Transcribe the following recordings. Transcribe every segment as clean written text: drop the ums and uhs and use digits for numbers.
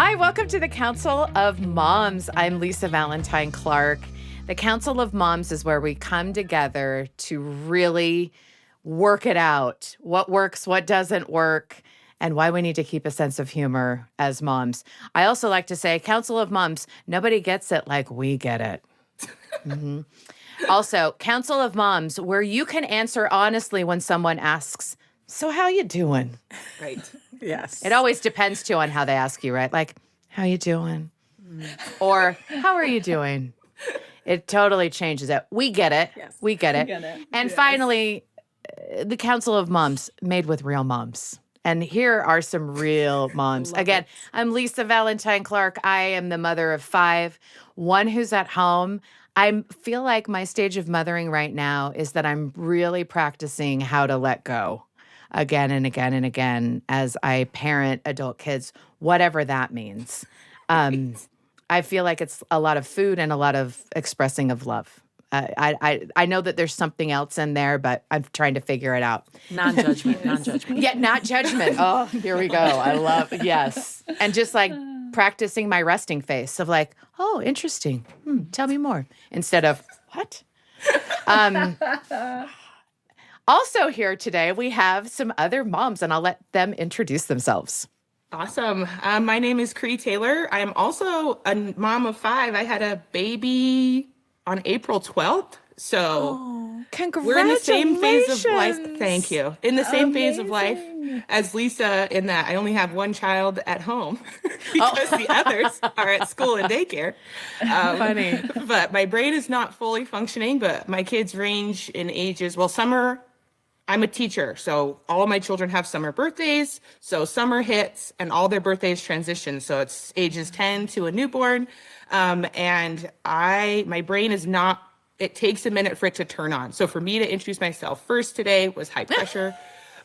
Hi, welcome to the Council of Moms. I'm Lisa Valentine Clark. The Council of Moms is where we come together to really work it out. What works, what doesn't work, and why we need to keep a sense of humor as moms. I also like to say, Council of Moms, nobody gets it like we get it. Mm-hmm. Also, Council of Moms, where you can answer honestly when someone asks, so how you doing? Right. Yes. It always depends, too, on how they ask you, right? Like, how you doing? Or, how are you doing? It totally changes it. We get it. Yes. We get it. We get it. And Yes. finally, the Council of Moms, made with real moms. And here are some real moms. Again, I'm Lisa Valentine Clark. I am the mother of 5, one who's at home. I feel like my stage of mothering right now is that I'm really practicing how to let go again and again and again as I parent adult kids, whatever that means. I feel like it's a lot of food and a lot of expressing of love. I know that there's something else in there, but I'm trying to figure it out. Non-judgment. Yeah, not judgment. Oh, here we go. I love, yes. And just like practicing my resting face of like, oh, interesting. Tell me more. Instead of, what? Also here today, we have some other moms, and I'll let them introduce themselves. Awesome. My name is Cree Taylor. I am also a mom of 5. I had a baby on April 12th. So Congratulations. we're in the same phase of life. Thank you. In the same phase of life as Lisa, in that I only have one child at home because the others are at school and daycare. Funny. But my brain is not fully functioning, but my kids range in ages. Well, summer, I'm a teacher, so all of my children have summer birthdays. So summer hits and all their birthdays transition. So it's ages 10 to a newborn. And my brain is not, it takes a minute for it to turn on. So for me to introduce myself first today was high pressure,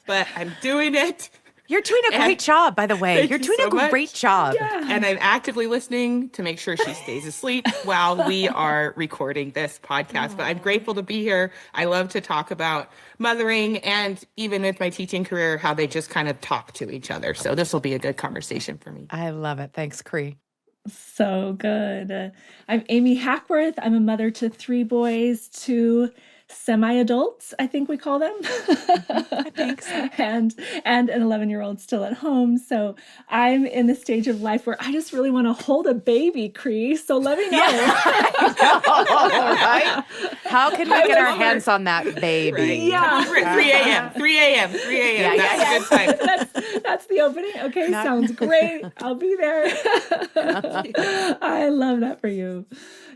but I'm doing it. You're doing a great job, by the way. Thank You're you doing so a great much. job. And I'm actively listening to make sure she stays asleep while we are recording this podcast. But I'm grateful to be here. I love to talk about mothering and even with my teaching career, how they just kind of talk to each other. So this will be a good conversation for me. I love it. Thanks, Cree. So good. I'm Amy Hackworth. I'm a mother to 3 boys, 2 semi-adults, I think we call them. I think so. and an 11-year-old still at home. So I'm in the stage of life where I just really want to hold a baby, Cree. So let me know. Right? How can we get our hands on that baby? Right. Yeah. 3 a.m. 3 a.m. 3 a.m. Yeah, That's a good time. That's the opening. Okay, sounds great. I'll be there. I love that for you.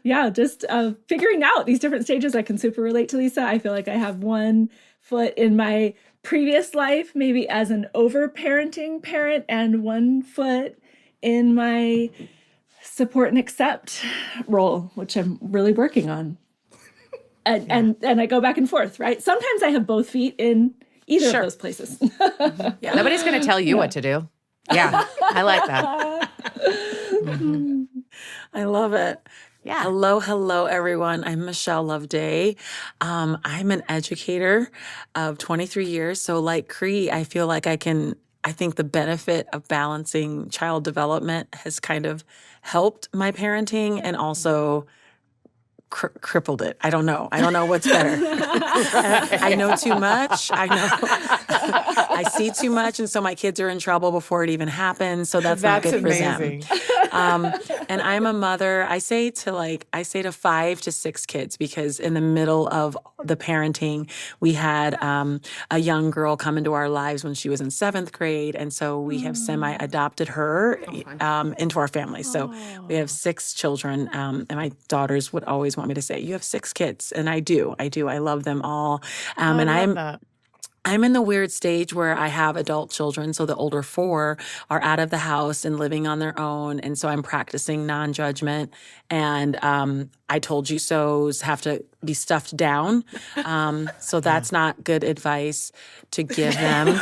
Yeah, just figuring out these different stages. I can super relate to Lisa. I feel like I have one foot in my previous life, maybe as an over-parenting parent, and one foot in my support and accept role, which I'm really working on. And I go back and forth, right? Sometimes I have both feet in either of those places. Yeah. Nobody's going to tell you what to do. Yeah, I like that. Mm-hmm. I love it. Yeah. Hello, everyone. I'm Michelle Loveday. I'm an educator of 23 years. So like Cree, I feel like I think the benefit of balancing child development has kind of helped my parenting and also crippled it. I don't know what's better. I know too much. I see too much. And so my kids are in trouble before it even happens. So that's not good amazing. for them. And I'm a mother. I say to 5 to 6 kids, because in the middle of the parenting, we had a young girl come into our lives when she was in 7th grade. And so we have semi-adopted her into our family. So we have 6 children. And my daughters would always want me to say, you have 6 kids. And I do. I love them all. I'm in the weird stage where I have adult children. So the older 4 are out of the house and living on their own. And so I'm practicing non-judgment. And I told you so's have to be stuffed down. So that's not good advice to give them.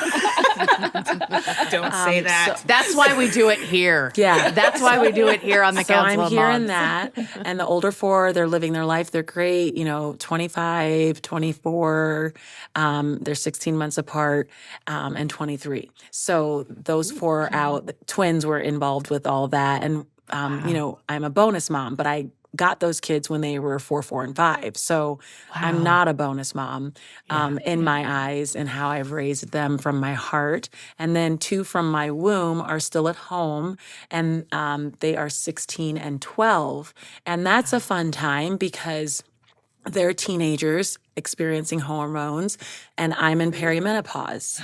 Don't say that. That's why we do it here. Yeah. That's why we do it here on the So Council I'm of hearing Moms. that. And the older four, they're living their life. They're great, 25, 24. They're 16 months apart, and 23. So those four are out. The twins were involved with all that. And, I'm a bonus mom, but I got those kids when they were 4, 4, and 5. So I'm not a bonus mom in my eyes and how I've raised them from my heart. And then 2 from my womb are still at home, and they are 16 and 12. And that's a fun time because they're teenagers experiencing hormones, and I'm in perimenopause.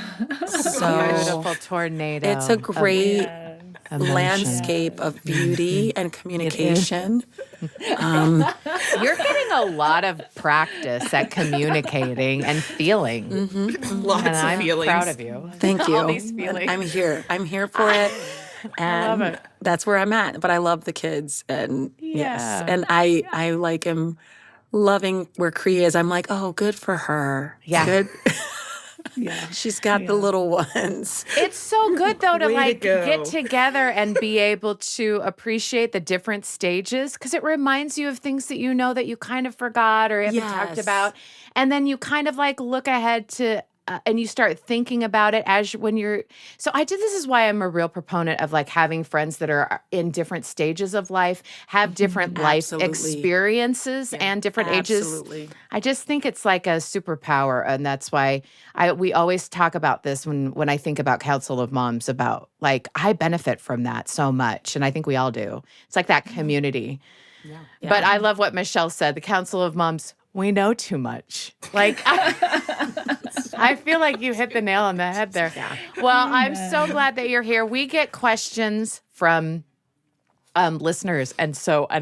So Beautiful tornado. it's a great emotion. landscape of beauty and communication. You're getting a lot of practice at communicating and feeling. Lots And of I'm feelings. proud of you. Thank you. All these feelings. I'm here. I'm here for it. And that's where I'm at. But I love the kids, and yes. Yeah. And I am loving where Cree is. I'm like, oh, good for her. Yeah. Good. She's got the little ones. It's so good though to Way to go. get together and be able to appreciate the different stages, because it reminds you of things that you know that you kind of forgot or haven't talked Yes. about, and then you kind of look ahead to and you start thinking about it when you're. So this is why I'm a real proponent of having friends that are in different stages of life, have different life Absolutely. experiences and different ages. Absolutely. I just think it's like a superpower, and that's why we always talk about this when I think about Council of Moms, about I benefit from that so much, and I think we all do. It's like that community. Yeah. But I love what Michelle said. The Council of Moms, we know too much. I feel like you hit the nail on the head there. Yeah. Well, I'm so glad that you're here. We get questions from listeners, and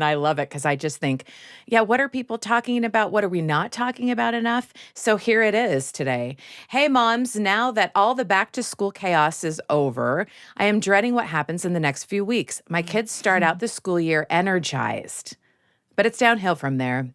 I love it because I just think, what are people talking about? What are we not talking about enough? So here it is today. Hey, moms, now that all the back to school chaos is over, I am dreading what happens in the next few weeks. My kids start out the school year energized, but it's downhill from there.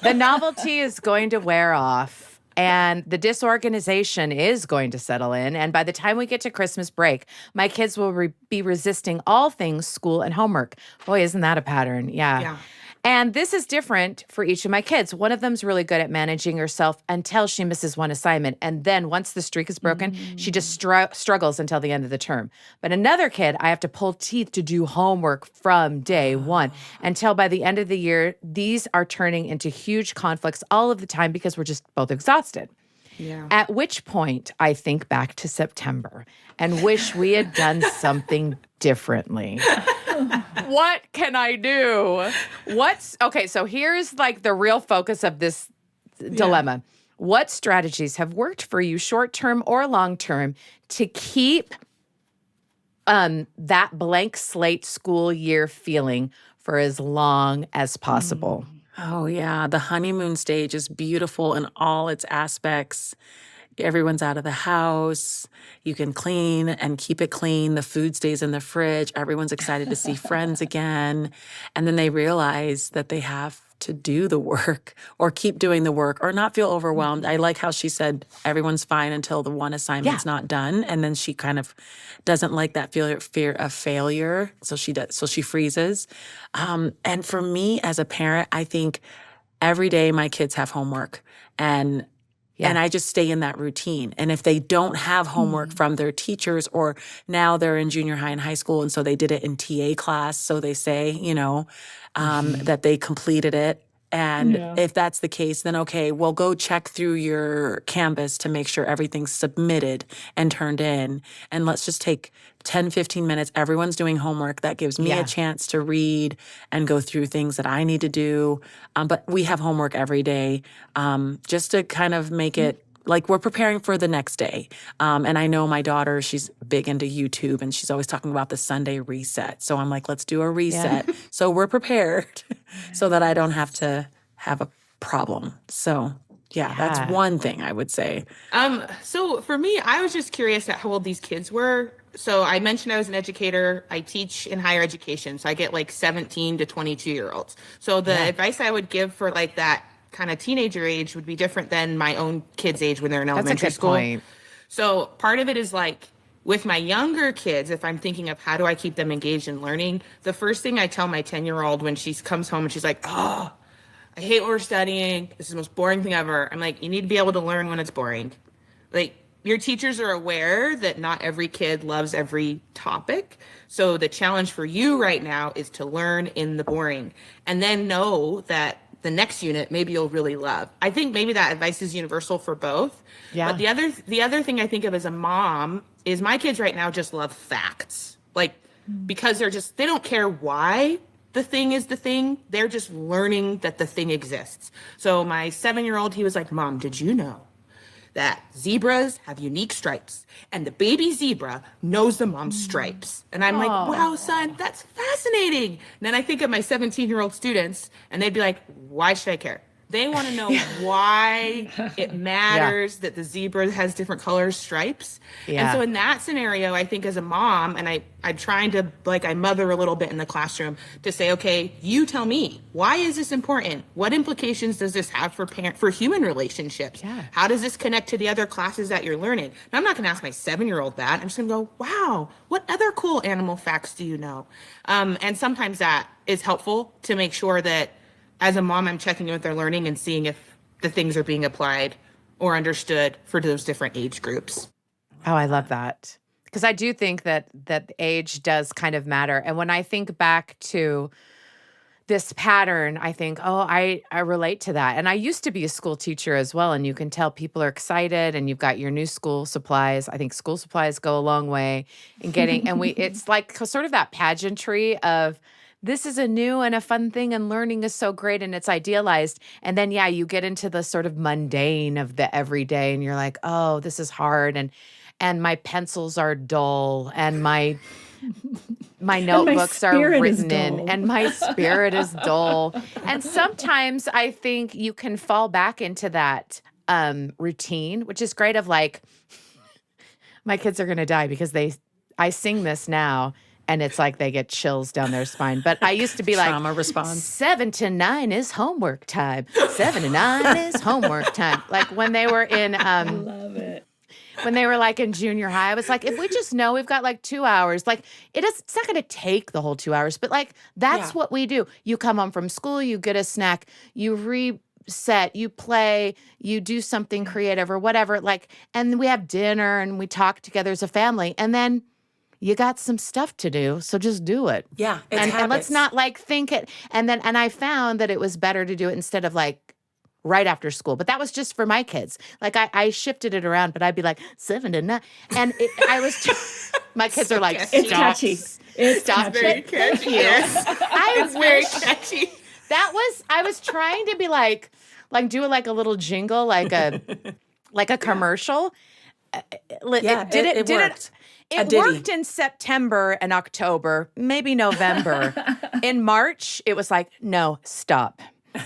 The novelty is going to wear off, and the disorganization is going to settle in. And by the time we get to Christmas break, my kids will be resisting all things school and homework. Boy, isn't that a pattern? Yeah. And this is different for each of my kids. One of them's really good at managing herself until she misses one assignment. And then once the streak is broken, she just struggles until the end of the term. But another kid, I have to pull teeth to do homework from day one until by the end of the year, these are turning into huge conflicts all of the time because we're just both exhausted. Yeah. At which point, I think back to September and wish we had done something differently. What can I do? Okay, so here's the real focus of this dilemma. What strategies have worked for you short-term or long-term to keep that blank slate school year feeling for as long as possible? Oh, yeah. The honeymoon stage is beautiful in all its aspects. Everyone's out of the house. You can clean and keep it clean. The food stays in the fridge. Everyone's excited to see friends again. And then they realize that they have to do the work or keep doing the work or not feel overwhelmed. I like how she said everyone's fine until the one assignment's not done. And then she kind of doesn't like that fear of failure. So she freezes. And for me as a parent, I think every day my kids have homework, and I just stay in that routine. And if they don't have homework from their teachers, or now they're in junior high and high school, and so they did it in TA class, so they say, that they completed it. And if that's the case, then okay, well, go check through your Canvas to make sure everything's submitted and turned in. And let's just take 10, 15 minutes. Everyone's doing homework. That gives me a chance to read and go through things that I need to do. But we have homework every day, just to kind of make it like we're preparing for the next day. And I know my daughter, she's big into YouTube, and she's always talking about the Sunday reset. So I'm like, let's do a reset. So we're prepared so that I don't have to have a problem. So that's one thing I would say. So for me, I was just curious at how old these kids were. So I mentioned I was an educator. I teach in higher education. So I get 17 to 22-year-olds. So the advice I would give for that kind of teenager age would be different than my own kids' age when they're in elementary school. Point. So part of it is like with my younger kids, if I'm thinking of how do I keep them engaged in learning, the first thing I tell my 10-year-old when she comes home and she's like, oh, I hate what we're studying. This is the most boring thing ever. I'm like, you need to be able to learn when it's boring. Like, your teachers are aware that not every kid loves every topic. So the challenge for you right now is to learn in the boring and then know that the next unit maybe you'll really love. I think maybe that advice is universal for both. Yeah. But the other thing I think of as a mom is my kids right now just love facts. Like, because they don't care why the thing is the thing. They're just learning that the thing exists. So my 7-year-old, he was like, Mom, did you know that zebras have unique stripes and the baby zebra knows the mom's stripes? And I'm like, wow, son, that's fascinating. And then I think of my 17-year-old students and they'd be like, why should I care? They want to know why it matters that the zebra has different colors, stripes. Yeah. And so in that scenario, I think as a mom, and I'm trying to, like, I mother a little bit in the classroom to say, okay, you tell me, why is this important? What implications does this have for human relationships? Yeah. How does this connect to the other classes that you're learning? Now, I'm not going to ask my 7-year-old that. I'm just going to go, wow, what other cool animal facts do you know? And sometimes that is helpful to make sure that as a mom, I'm checking in with their learning and seeing if the things are being applied or understood for those different age groups. Oh, I love that. Because I do think that age does kind of matter. And when I think back to this pattern, I think, oh, I relate to that. And I used to be a school teacher as well. And you can tell people are excited and you've got your new school supplies. I think school supplies go a long way in getting, and it's like sort of that pageantry of, this is a new and a fun thing and learning is so great and it's idealized. And then, yeah, you get into the sort of mundane of the everyday and you're like, oh, this is hard. And my pencils are dull and my notebooks are written in and my spirit is dull. And sometimes I think you can fall back into that routine, which is great of like, my kids are going to die because I sing this now. And it's like they get chills down their spine. But I used to be like, Trauma response. 7 to 9 is homework time. 7 to 9 is homework time. Like when they were in, Love it. when they were like in junior high, I was like, if we just know we've got like 2 hours, like it's not going to take the whole 2 hours, but like that's what we do. You come home from school, you get a snack, you reset, you play, you do something creative or whatever. Like, and we have dinner and we talk together as a family, and then you got some stuff to do, so just do it. Yeah, it's and let's habits. not like think it. And I found that it was better to do it instead of like right after school. But that was just for my kids. Like I shifted it around, but I'd be like 7 to 9, and I was. My kids are like, It's catchy. It's very catchy. Yes. It's very catchy. I was trying to be like do like a little jingle, like a commercial. It worked. It worked in September and October, maybe November. In March, it was like, no, stop.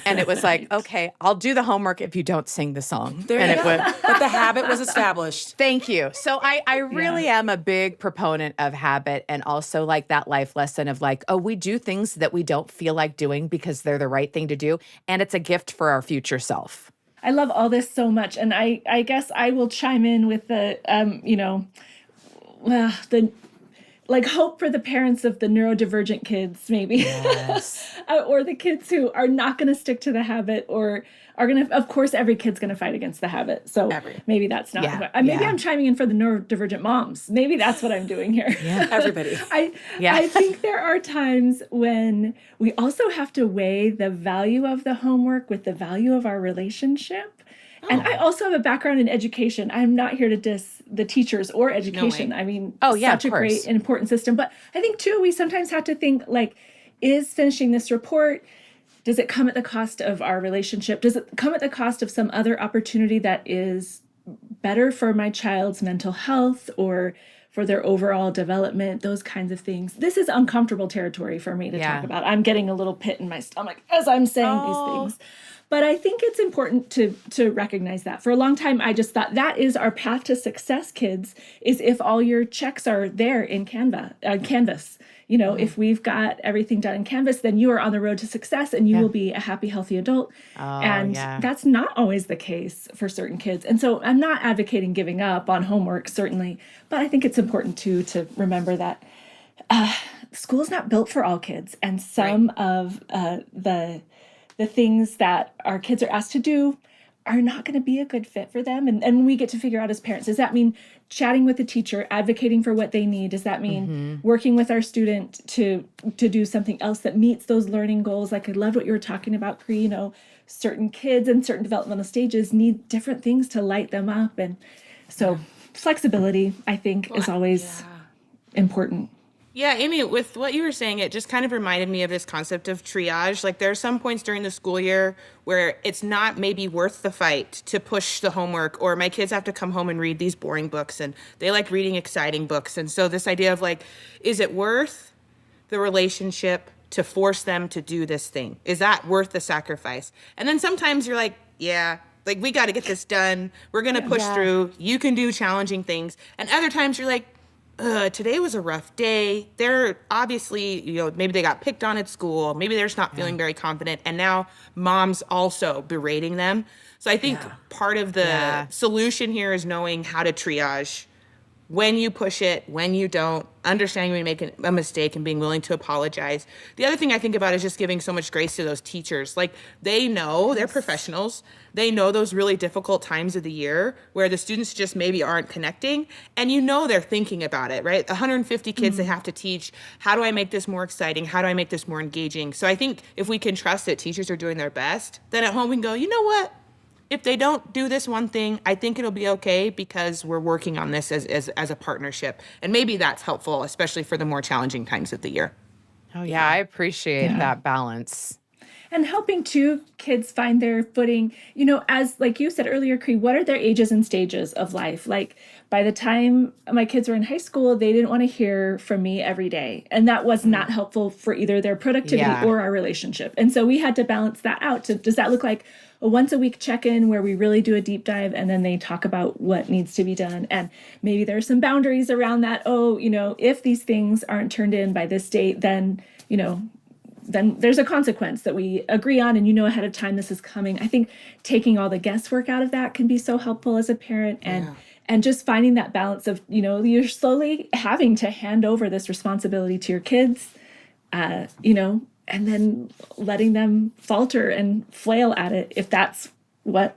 And it was like, okay, I'll do the homework if you don't sing the song. There and you go. But the habit was established. Thank you. So I really am a big proponent of habit, and also like that life lesson of like, oh, we do things that we don't feel like doing because they're the right thing to do. And it's a gift for our future self. I love all this so much. And I guess I will chime in with the, the like hope for the parents of the neurodivergent kids, maybe, Yes. or the kids who are not going to stick to the habit, or are going to. Of course, every kid's going to fight against the habit. So maybe that's not. Yeah. Maybe I'm chiming in for the neurodivergent moms. Maybe that's what I'm doing here. Yeah. Everybody. I think there are times when we also have to weigh the value of the homework with the value of our relationship. And I also have a background in education. I'm not here to diss the teachers or education. No way. I mean, of such a course. great and important system. But I think, too, we sometimes have to think, like, is finishing this report, does it come at the cost of our relationship? Does it come at the cost of some other opportunity that is better for my child's mental health or for their overall development, those kinds of things. This is uncomfortable territory for me to talk about. I'm getting a little pit in my stomach as I'm saying these things. But I think it's important to recognize that. For a long time, I just thought that is our path to success, kids, is if all your checks are there in Canvas. You know, if we've got everything done in Canvas, then you are on the road to success and you will be a happy, healthy adult. That's not always the case for certain kids. And so I'm not advocating giving up on homework, certainly, but I think it's important too to remember that school is not built for all kids. And some of the things that our kids are asked to do are not going to be a good fit for them. And we get to figure out as parents, does that mean chatting with the teacher, advocating for what they need? Does that mean working with our student to do something else that meets those learning goals? Like I loved what you were talking about, Cree, you know, certain kids in certain developmental stages need different things to light them up. And so flexibility, I think, is always important. Yeah, Amy, with what you were saying, it just kind of reminded me of this concept of triage. Like there are some points during the school year where it's not maybe worth the fight to push the homework, or my kids have to come home and read these boring books and they like reading exciting books. And so this idea of like, is it worth the relationship to force them to do this thing? Is that worth the sacrifice? And then sometimes you're like, yeah, like we got to get this done. We're going to push through. You can do challenging things. And other times you're like, today was a rough day. They're obviously, you know, maybe they got picked on at school. Maybe they're just not feeling very confident. And now mom's also berating them. So I think part of the solution here is knowing how to triage when you push it, when you don't, understanding when you make a mistake and being willing to apologize. The other thing I think about is just giving so much grace to those teachers. Like they know, they're professionals. They know those really difficult times of the year where the students just maybe aren't connecting. And you know they're thinking about it, right? 150 kids they have to teach. How do I make this more exciting? How do I make this more engaging? So I think if we can trust that teachers are doing their best, then at home we can go, you know what? If they don't do this one thing, I think it'll be okay because we're working on this as a partnership. And maybe that's helpful, especially for the more challenging times of the year. Oh, yeah, I appreciate that balance. And helping too kids find their footing, you know, as like you said earlier, Cree, what are their ages and stages of life? Like by the time my kids were in high school, they didn't want to hear from me every day. And that was not helpful for either their productivity or our relationship. And so we had to balance that out. Does that look like a once a week check-in where we really do a deep dive and then they talk about what needs to be done? And maybe there's some boundaries around that. Oh, you know, if these things aren't turned in by this date, then, you know, then there's a consequence that we agree on and you know ahead of time this is coming. I think taking all the guesswork out of that can be so helpful as a parent and just finding that balance of, you know, you're slowly having to hand over this responsibility to your kids, you know, and then letting them falter and flail at it if that's where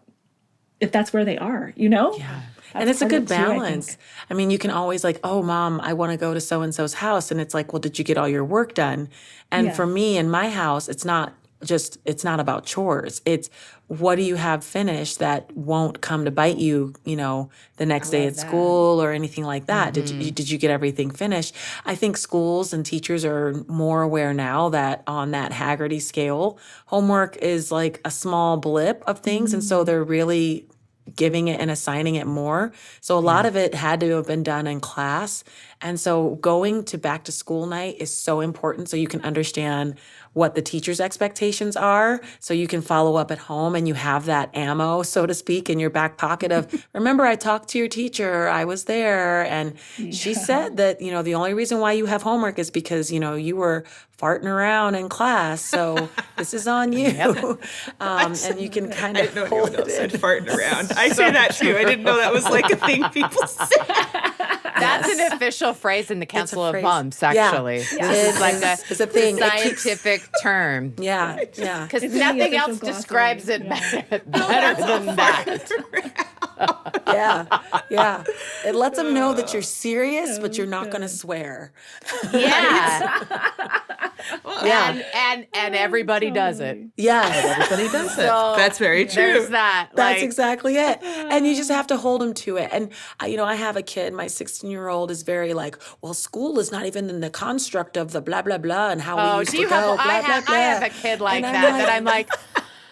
they are, you know? Yeah. And it's a good balance. I mean, you can always like, oh, Mom, I want to go to so-and-so's house. And it's like, well, did you get all your work done? And for me in my house, it's not about chores. It's what do you have finished that won't come to bite you, you know, the next day at school or anything like that. Did you get everything finished? I think schools and teachers are more aware now that on that Haggerty scale, homework is like a small blip of things. And so they're really giving it and assigning it more. So a lot of it had to have been done in class. And so going to back to school night is so important so you can understand what the teacher's expectations are, so you can follow up at home and you have that ammo, so to speak, in your back pocket of, remember I talked to your teacher, I was there, and she said that, you know, the only reason why you have homework is because, you know, you were farting around in class, so this is on you. And you can kind of I didn't know anyone else said farting around. I say that too. I didn't know that was like a thing people say. That's an official phrase in the Council of phrase. Moms, actually. Yeah. This is like It's a thing. scientific term. Yeah. Because It's in the nothing official else glossary. describes it better than that. Yeah. It lets them know that you're serious, but you're not going to swear. Yeah. And everybody does it. Yes. Everybody does it. So That's very true. there's that. That's like, exactly it. And you just have to hold them to it. And, you know, I have a kid, my 16-year-old is very like, well, school is not even in the construct of the blah, blah, blah, and how we used do to you go, have? blah, I blah, have. blah. I have a kid like And I'm that. like- That I'm like.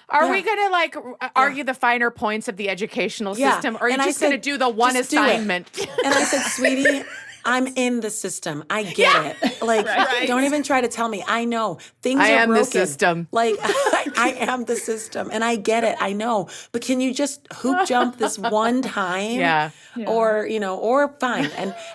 Are we going to like argue the finer points of the educational system, or are you And I just going to said, do the one "Just do it." assignment? And I said, sweetie, I'm in the system. I get it. Like, Right. don't even try to tell me. I know things I are am the broken. system. Like, I am the system, and I get it. I know. But can you just hoop jump this one time? Yeah. Or or fine.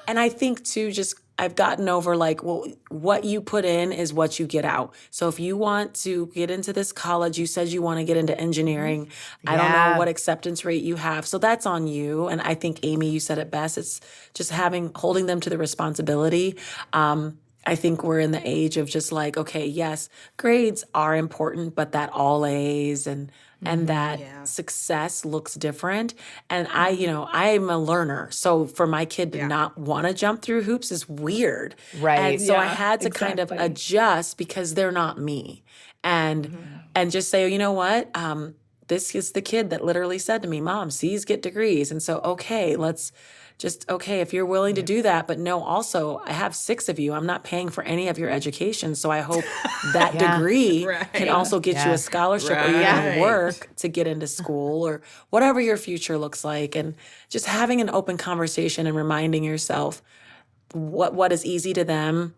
And I think too, just I've gotten over like, well, what you put in is what you get out. So if you want to get into this college, you said you want to get into engineering. I don't know Yeah. what acceptance rate you have. So that's on you. And I think, Amy, you said it best. It's just holding them to the responsibility. I think we're in the age of just like, okay, yes, grades are important, but that all A's and that success looks different. And I'm a learner. So for my kid to not want to jump through hoops is weird. Right. And so I Yeah, had to kind of exactly. adjust because they're not me. And just say, you know what? This is the kid that literally said to me, Mom, C's get degrees. And so, okay, if you're willing to do that, but no, also, I have 6 of you. I'm not paying for any of your education. So I hope that degree can also get you a scholarship or you can work to get into school or whatever your future looks like. And just having an open conversation and reminding yourself what is easy to them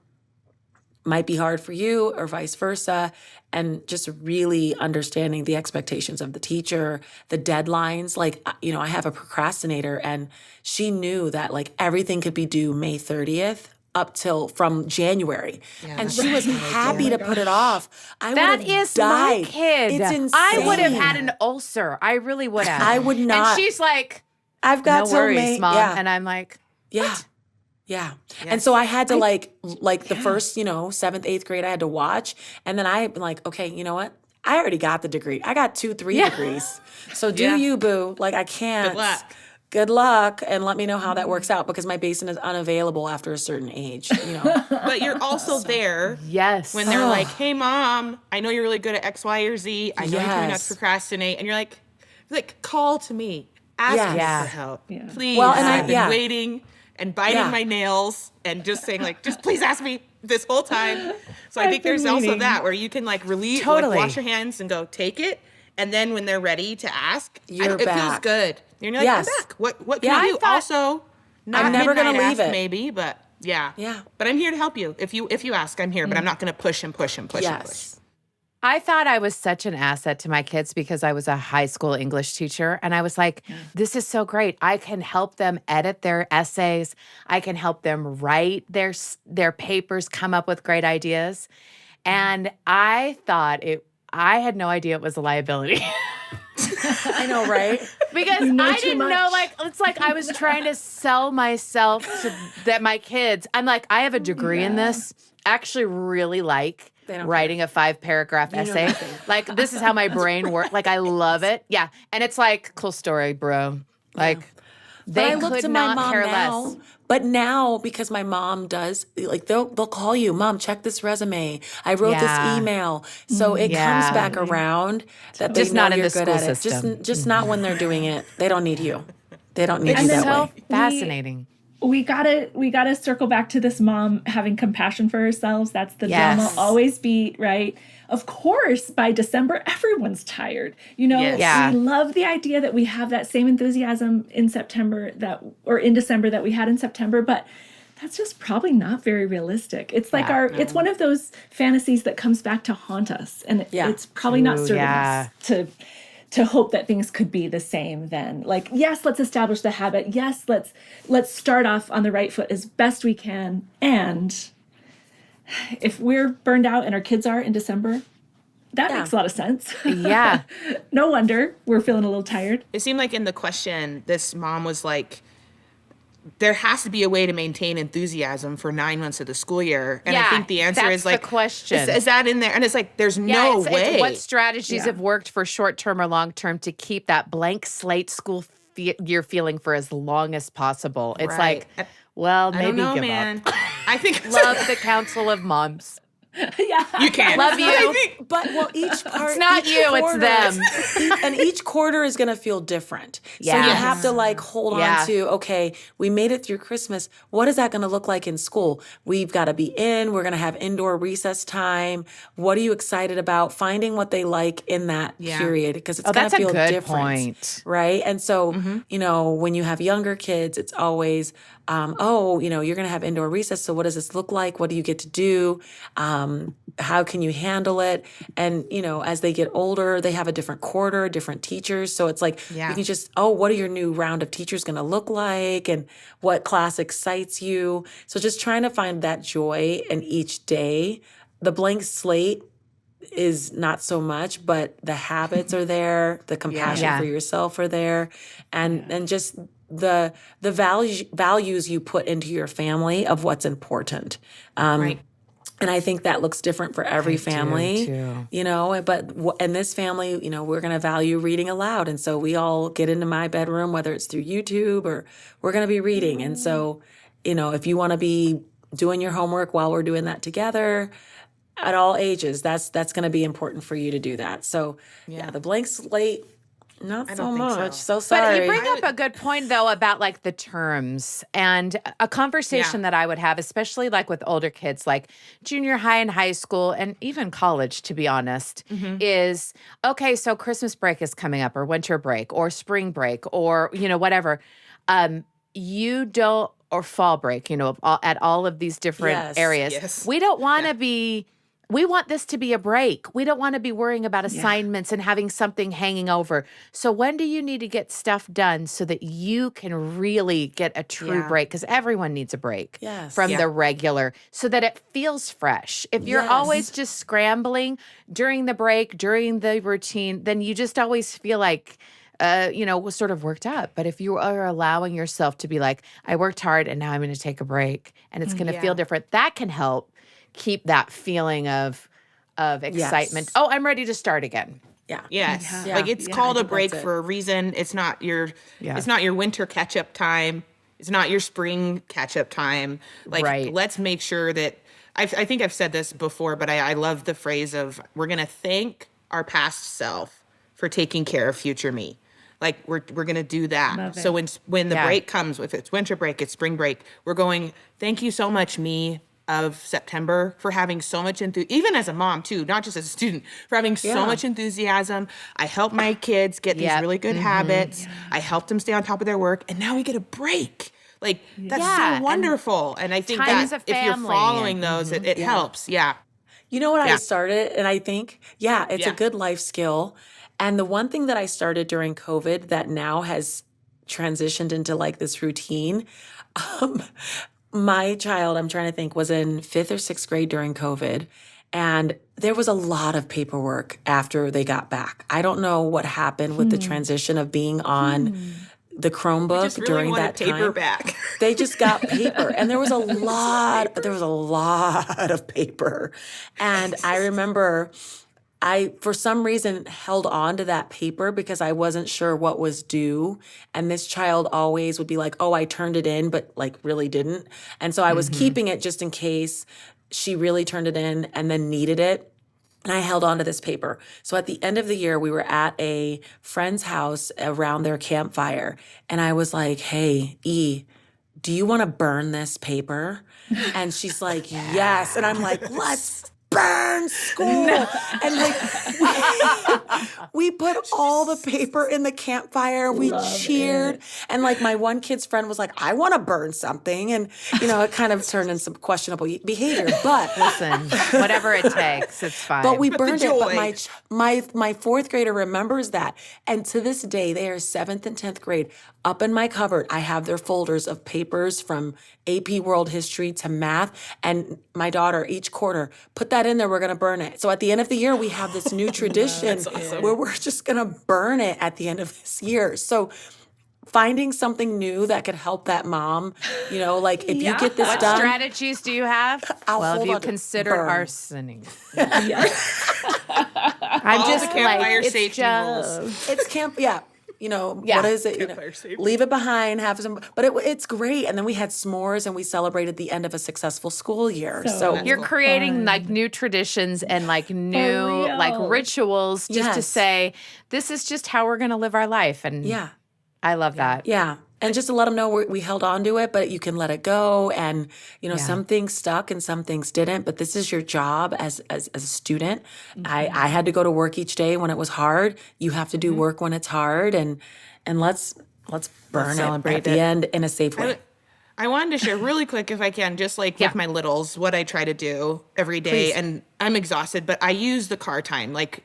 might be hard for you or vice versa, and just really understanding the expectations of the teacher, the deadlines. Like, I have a procrastinator, and she knew that like everything could be due May 30th up till from January. And she was happy to put it off. I That would have is died. my kid. It's insane. I would have had an ulcer. I really would have. I would not. And she's like, I've got no till worries, May. Mom. Yeah. And I'm like, Yeah. Yeah. And so I had to like the first, 7th, 8th grade I had to watch. And then I'm like, okay, you know what? I already got the degree. I got 2, 3 degrees. So do you, boo. Like I can't. Good luck. Good luck. And let me know how that works out because my basin is unavailable after a certain age, But you're also there yes. when they're like, hey, Mom, I know you're really good at X, Y, or Z. I know you're trying not Yes. to procrastinate. And you're like, call to me. Ask Yes. me Yeah. for help. Yeah. Please. Well, and I've been yeah. waiting and biting Yeah. my nails and just saying like, just please ask me this whole time. So I I've think there's been also waiting. that where you can like relieve, Totally. like wash your hands and go take it. And then when they're ready to ask, You're it feels back. good. You're like, Yes. I'm back. What can Yeah. I I do? Also, not I'm never gonna midnight leave ask it. maybe, but yeah. Yeah. But I'm here to help you. If you ask, I'm here. But I'm not going to push and push and push and push. Yes. I thought I was such an asset to my kids because I was a high school English teacher. And I was like, this is so great. I can help them edit their essays. I can help them write their papers, come up with great ideas. And I had no idea it was a liability. I know, right? Because You know I too didn't know, much. like, it's like I was trying to sell myself to that my kids. I'm like, I have a degree in this. I actually really like don't writing a 5-paragraph essay. nothing. Like, this is how my brain works. Like, I love it. Yeah. And it's like, cool story, bro. Like, But they I look could to my not mom care now. less. But now, because my mom does, like they'll call you, Mom, check this resume. I wrote Yeah. this email, so it Yeah. comes back around that they Just know not in you're the good school at it. system. Just not when they're doing it. They don't need you. They don't need And you then that So way. fascinating. We gotta circle back to this mom having compassion for herself. That's the Yes. drama always beat, right? Of course, by December, everyone's tired. Yes. Yeah. We love the idea that we have that same enthusiasm in in December that we had in September, but that's just probably not very realistic. It's like it's one of those fantasies that comes back to haunt us, and it's probably not True, serving yeah. us to hope that things could be the same then. Like, yes, let's establish the habit. Yes, let's start off on the right foot as best we can. And if we're burned out and our kids are in December, that makes a lot of sense. Yeah. No wonder we're feeling a little tired. It seemed like in the question, this mom was like, there has to be a way to maintain enthusiasm for 9 months of the school year. And I Yeah, think the answer that's is like, the question. Is that in there? And it's like, there's Yeah, no it's way. what strategies have worked for short term or long term to keep that blank slate school year feeling for as long as possible. It's Right. like, well, I maybe don't know, give man. up. I think Love the Council of Moms. Yeah. you can. Love you. But each part, It's not each you, it's quarter- them. and each quarter is going to feel different. So Yeah. you have to like hold Yeah. on to, okay, we made it through Christmas. What is that going to look like in school? We've got to be in. We're going to have indoor recess time. What are you excited about? Finding what they like in that period because it's going that's to a feel good different, point. right? And so when you have younger kids, it's always oh, you're going to have indoor recess. So what does this look like? What do you get to do? How can you handle it? And, as they get older, they have a different quarter, different teachers. So it's like, you can just, what are your new round of teachers going to look like? And what class excites you? So just trying to find that joy in each day. The blank slate is not so much, but the habits are there, the compassion for yourself are there, and just the values you put into your family of what's important. Right. And I think that looks different for every family, too. But in this family, we're going to value reading aloud. And so we all get into my bedroom, whether it's through YouTube or we're going to be reading. And so, if you want to be doing your homework while we're doing that together, at all ages, that's going to be important for you to do that. So the blank slate, not so much. So sorry. But you bring up a good point though about like the terms, and a conversation that I would have, especially like with older kids, like junior high and high school and even college, to be honest, is okay. So Christmas break is coming up, or winter break, or spring break, or whatever. You don't, or fall break, at all of these different areas. Yes. We don't want to be. We want this to be a break. We don't want to be worrying about assignments and having something hanging over. So when do you need to get stuff done so that you can really get a true break? Because everyone needs a break from the regular, so that it feels fresh. If you're always just scrambling during the break, during the routine, then you just always feel like, was sort of worked up. But if you are allowing yourself to be like, I worked hard and now I'm going to take a break and it's going to feel different, that can help keep that feeling of excitement. Yes. Oh, I'm ready to start again. Yes. Yeah. Like it's Yeah, called I a think break that's it. for a reason. It's not your winter catch-up time. It's not your spring catch-up time. Like let's make sure that I think I've said this before, but I love the phrase of we're going to thank our past self for taking care of future me. Like we're going to do that. Love So it. when the break comes, if it's winter break, it's spring break, we're going, thank you so much, me of September, for having so much even as a mom too, not just as a student, for having so much enthusiasm. I helped my kids get these really good habits. I helped them stay on top of their work, and now we get a break. Like that's so wonderful. And I think time that as a if you're family following those, it helps. Yeah. You know what I started, and I think, it's a good life skill. And the one thing that I started during COVID that now has transitioned into like this routine, my child, I'm trying to think, was in 5th or 6th grade during COVID. And there was a lot of paperwork after they got back. I don't know what happened with the transition of being on the Chromebook Just really during wanted that paper time. back. They just got paper, and there was a lot of paper. And I remember I, for some reason, held on to that paper because I wasn't sure what was due. And this child always would be like, oh, I turned it in, but like really didn't. And so I was keeping it just in case she really turned it in and then needed it. And I held on to this paper. So at the end of the year, we were at a friend's house around their campfire. And I was like, hey, E, do you want to burn this paper? And she's like, yes. And I'm like, let's burn school. And like we put all the paper in the campfire. We cheered. And like my one kid's friend was like, I want to burn something. And it kind of turned into some questionable behavior. But Listen, whatever it takes, it's fine. but we But the burned it. joy. But my 4th grader remembers that. And to this day, they are 7th and 10th grade. Up in my cupboard, I have their folders of papers from AP World History to math. And my daughter, each quarter, put that in there, we're going to burn it. So at the end of the year, we have this new tradition where we're just going to burn it at the end of this year. So finding something new that could help that mom, like if you get this what done. strategies do you have? I'll Well, hold have you on to considered burn. arsoning? Yes. I'm All just the campfire like, it's safety just, rules. It's camp, what is it? Campfire safety. Leave it behind, have some, but it's great. And then we had s'mores and we celebrated the end of a successful school year. So you're creating like new traditions and like new like real. rituals just to Yes. say, this is just how we're going to live our life. And I love that. yeah. And just to let them know we held on to it, but you can let it go. And, some things stuck and some things didn't. But this is your job as a student. I had to go to work each day when it was hard. You have to do work when it's hard. And let's burn it celebrate at the end in a safe way. I wanted to share really quick, if I can, just like with my littles, what I try to do every day. Please. And I'm exhausted, but I use the car time. Like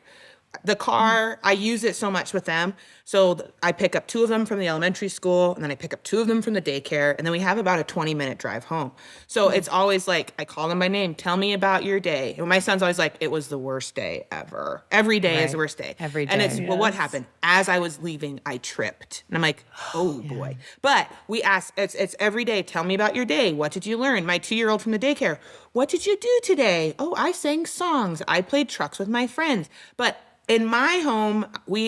the car, I use it so much with them. So I pick up 2 of them from the elementary school, and then I pick up 2 of them from the daycare, and then we have about a 20-minute drive home. So it's always like, I call them by name, tell me about your day. And my son's always like, it was the worst day ever. Every day is the worst day. Every And it's, day. well, what happened? As I was leaving, I tripped. And I'm like, oh boy. But we ask, it's every day, tell me about your day. What did you learn? My 2-year-old from the daycare, what did you do today? Oh, I sang songs. I played trucks with my friends. But in my home,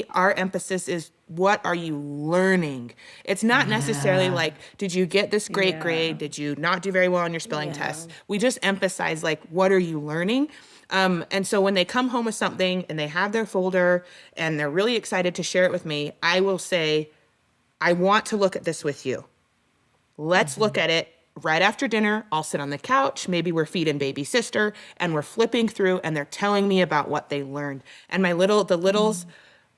our emphasis is, what are you learning? It's not necessarily like, did you get this great grade? Did you not do very well on your spelling test? We just emphasize, like, what are you learning? And so when they come home with something and they have their folder and they're really excited to share it with me, I will say, I want to look at this with you. Let's look at it. Right after dinner, I'll sit on the couch. Maybe we're feeding baby sister, and we're flipping through, and they're telling me about what they learned. And the littles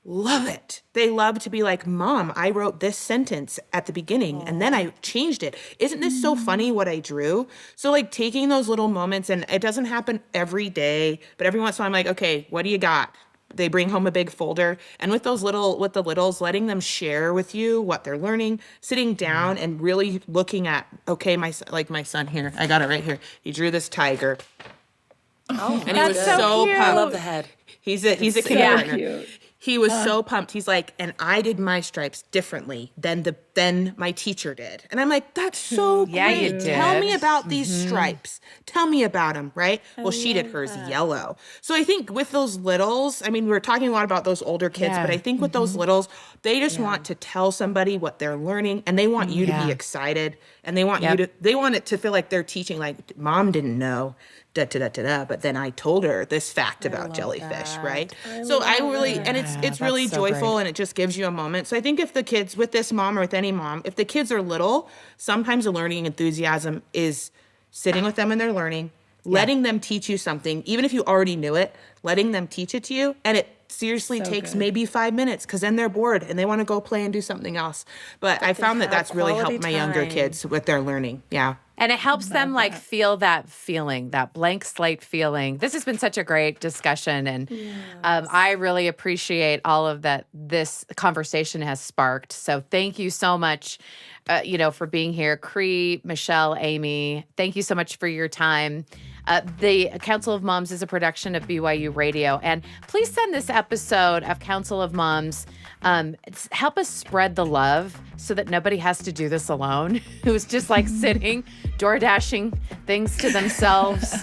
love it. They love to be like, Mom, I wrote this sentence at the beginning, and then I changed it. Isn't this so funny what I drew? So like taking those little moments, and it doesn't happen every day, but every once in a while I'm like, okay, what do you got? They bring home a big folder, and with the littles, letting them share with you what they're learning, sitting down and really looking at, okay, my son here, I got it right here. He drew this tiger. Oh, and he was so so cute. pumped. I love the head. He's a So kindergartner. cute. He was so pumped. He's like, and I did my stripes differently than my teacher did. And I'm like, that's so great. Yeah, you Tell did. me about these stripes. Tell me about them, right? Well, she did hers yellow. So I think with those littles, I mean, we were talking a lot about those older kids, Yeah. but I think with those littles, they just want to tell somebody what they're learning, and they want you to be excited, and they want they want it to feel like they're teaching, like, Mom didn't know. But then I told her this fact about jellyfish, right? So I really, and it's really that's so joyful, great. and it just gives you a moment. So I think if the kids, with this mom or with any mom, if the kids are little, sometimes the learning enthusiasm is sitting with them and they're learning, letting them teach you something, even if you already knew it, letting them teach it to you, and it seriously takes maybe 5 minutes, because then they're bored and they want to go play and do something else. But I found that that's really quality helped my younger time. kids with their learning. Yeah. And it helps them like feel that feeling, that blank slate feeling. This has been such a great discussion. And I really appreciate all of that this conversation has sparked. So thank you so much, for being here. Cree, Michelle, Amy, thank you so much for your time. The Council of Moms is a production of BYU Radio. And please send this episode of Council of Moms. Help us spread the love so that nobody has to do this alone. Who's just like sitting, door dashing things to themselves,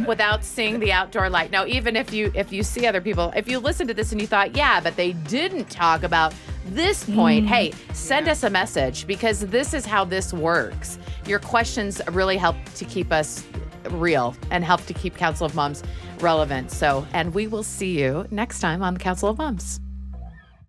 without seeing the outdoor light. Now, even if you see other people, if you listen to this and you thought, yeah, but they didn't talk about this point, hey, send us a message, because this is how this works. Your questions really help to keep us real and help to keep Council of Moms relevant. So, and we will see you next time on the Council of Moms.